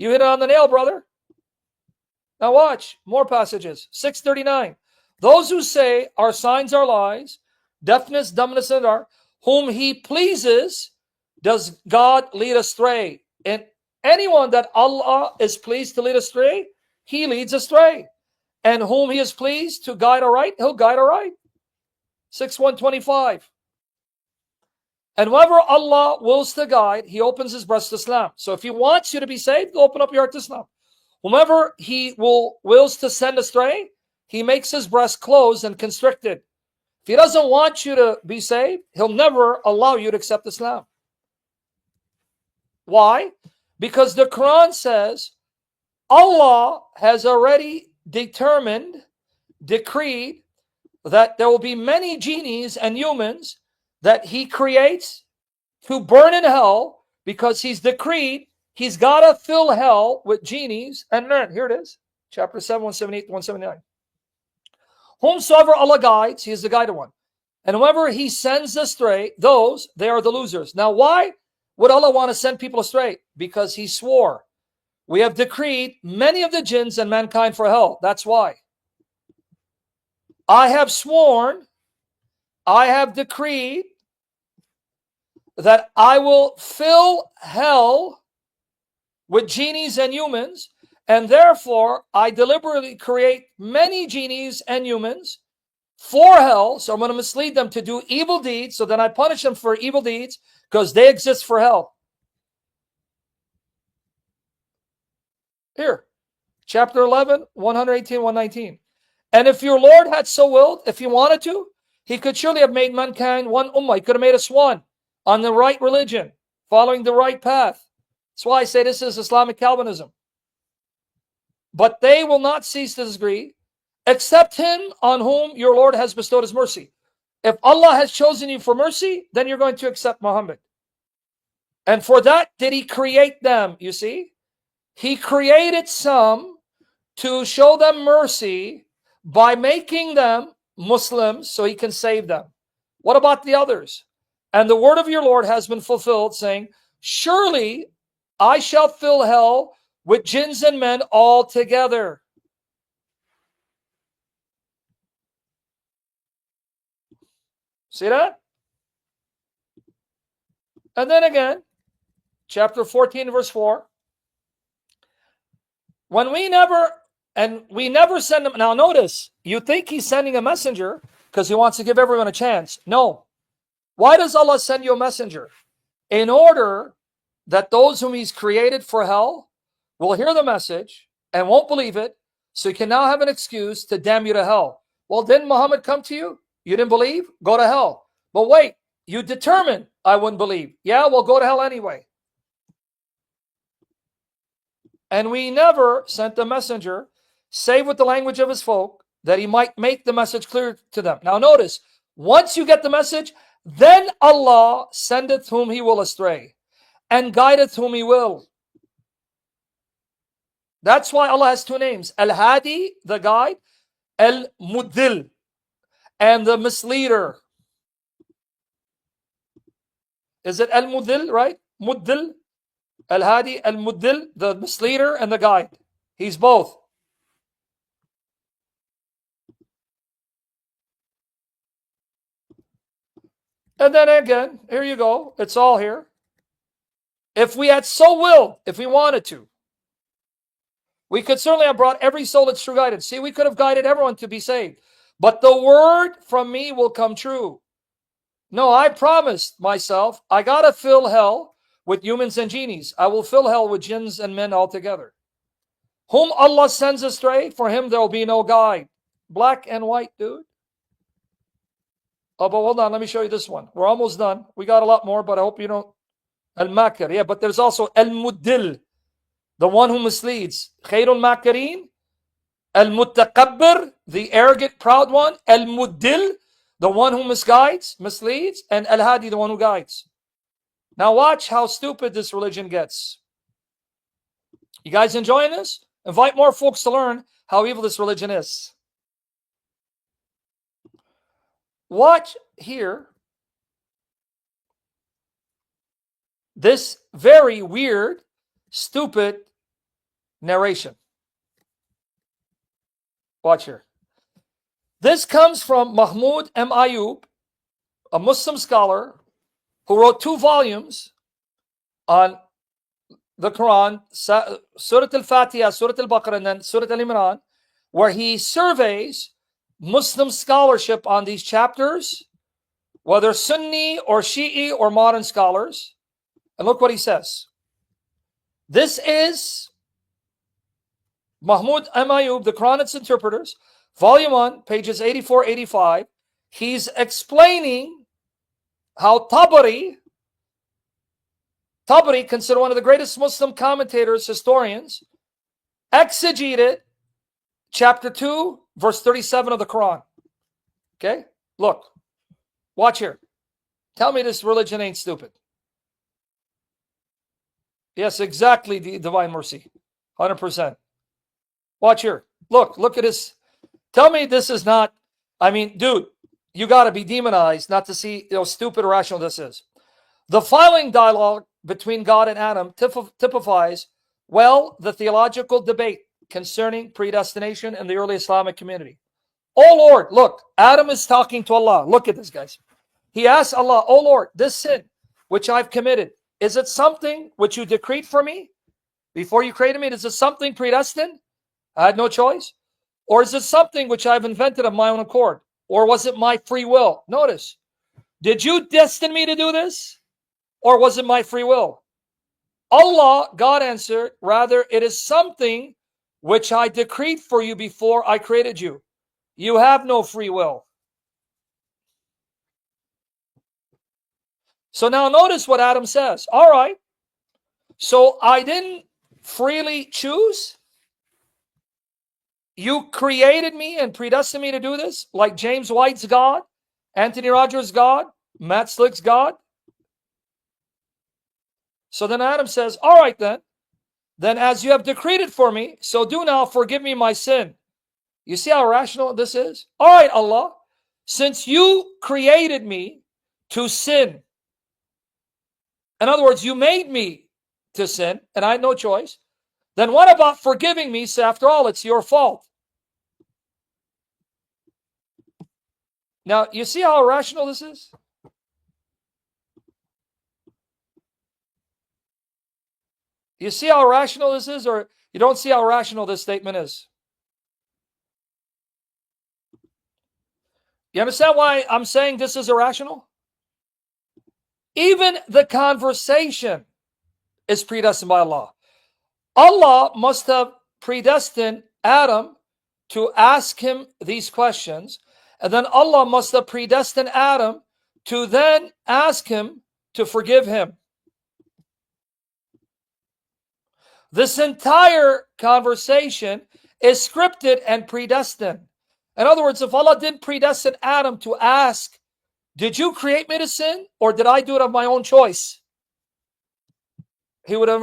You hit it on the nail, brother. Now watch, more passages. 639. Those who say our signs are lies, deafness, dumbness, and are, whom he pleases, does God lead astray. And anyone that Allah is pleased to lead astray, he leads astray. And whom he is pleased to guide aright, he'll guide aright. 6:125. And whoever Allah wills to guide, he opens his breast to Islam. So if he wants you to be saved, he'll open up your heart to Islam. Whomever he wills to send astray, he makes his breast closed and constricted. If he doesn't want you to be saved, he'll never allow you to accept Islam. Why? Because the Quran says Allah has already determined, decreed, that there will be many genies and humans that he creates to burn in hell, because he's decreed he's got to fill hell with genies and men. Here it is. Chapter 7, 178 to 179. Whomsoever Allah guides, he is the guided one. And whoever he sends astray, those, they are the losers. Now, why would Allah want to send people astray? Because he swore, we have decreed many of the jinns and mankind for hell. That's why. I have sworn, I have decreed that I will fill hell with genies and humans, and therefore I deliberately create many genies and humans for hell. So I'm going to mislead them to do evil deeds, so then I punish them for evil deeds because they exist for hell. Here, chapter 11, 118, 119. And if your Lord had so willed, if he wanted to, he could surely have made mankind one ummah. He could have made us one on the right religion, following the right path. That's why I say this is Islamic Calvinism. But they will not cease to disagree, except him on whom your Lord has bestowed his mercy. If Allah has chosen you for mercy, then you're going to accept Muhammad. And for that did he create them, you see? He created some to show them mercy by making them Muslims so he can save them. What about the others? And the word of your Lord has been fulfilled, saying, surely I shall fill hell with jinns and men all together. See that? And then again, chapter 14, verse 4. When we never send them. Now notice, you think he's sending a messenger because he wants to give everyone a chance. No. Why does Allah send you a messenger? In order that those whom he's created for hell will hear the message and won't believe it, so you can now have an excuse to damn you to hell. Well, didn't Muhammad come to you? You didn't believe? Go to hell. But wait, you determined I wouldn't believe. Yeah, well, go to hell anyway. And we never sent the messenger, save with the language of his folk, that he might make the message clear to them. Now notice, once you get the message, then Allah sendeth whom he will astray, and guideth whom he will. That's why Allah has two names. Al-Hadi, the guide, Al-Muddil, and the misleader. Is it Al-Muddil, right? Muddil, Al-Hadi, Al-Muddil, the misleader and the guide. He's both. And then again, here you go. It's all here. If we had so willed, if we wanted to, we could certainly have brought every soul that's true guidance. See, we could have guided everyone to be saved. But the word from me will come true. No, I promised myself, I got to fill hell with humans and genies. I will fill hell with jinns and men altogether. Whom Allah sends astray, for him there will be no guide. Black and white, dude. Oh, but hold on, let me show you this one. We're almost done. We got a lot more, but I hope you don't. Al-Makir, yeah, but there's also Al-Muddil, the one who misleads. Khairul Makirin, Al-Muttakabbir, the arrogant, proud one. Al-Muddil, the one who misguides, misleads. And Al-Hadi, the one who guides. Now watch how stupid this religion gets. You guys enjoying this? Invite more folks to learn how evil this religion is. Watch here. This very weird, stupid narration. Watch here. This comes from Mahmoud M. Ayub, a Muslim scholar who wrote 2 volumes on the Quran, Surah Al-Fatiha, Surah Al-Baqarah, and then Surah Al-Imran, where he surveys Muslim scholarship on these chapters, whether Sunni or Shi'i or modern scholars. And look what he says. This is Mahmoud M. Ayub, the Quran and its Interpreters, Volume 1, pages 84, 85. He's explaining how Tabari, considered one of the greatest Muslim commentators, historians, exegeted chapter 2, verse 37 of the Quran. Okay? Look. Watch here. Tell me this religion ain't stupid. Yes, exactly, the divine mercy. 100%. Watch here. Look at this. Tell me this is not, I mean, dude, you got to be demonized not to see how stupid or rational this is. The following dialogue between God and Adam typifies well the theological debate concerning predestination in the early Islamic community. Oh Lord, look, Adam is talking to Allah. Look at this, guys. He asks Allah, oh Lord, this sin which I've committed, is it something which you decreed for me before you created me? Is it something predestined? I had no choice. Or is it something which I've invented of my own accord? Or was it my free will? Notice, did you destine me to do this? Or was it my free will? Allah, God answered, rather, it is something which I decreed for you before I created you. You have no free will. So now notice what Adam says. All right, so I didn't freely choose. You created me and predestined me to do this, like James White's God, Anthony Rogers' God, Matt Slick's God. So then Adam says, all right then as you have decreed it for me, so do now forgive me my sin. You see how rational this is? All right, Allah, since you created me to sin, in other words, you made me to sin, and I had no choice, then what about forgiving me? So after all, it's your fault. Now, you see how irrational this is? You see how irrational this is, or you don't see how rational this statement is? You understand why I'm saying this is irrational? Even the conversation is predestined by Allah. Allah must have predestined Adam to ask him these questions, and then Allah must have predestined Adam to then ask him to forgive him. This entire conversation is scripted and predestined. In other words, if Allah didn't predestine Adam to ask, did you create me to sin, or did I do it of my own choice? He would have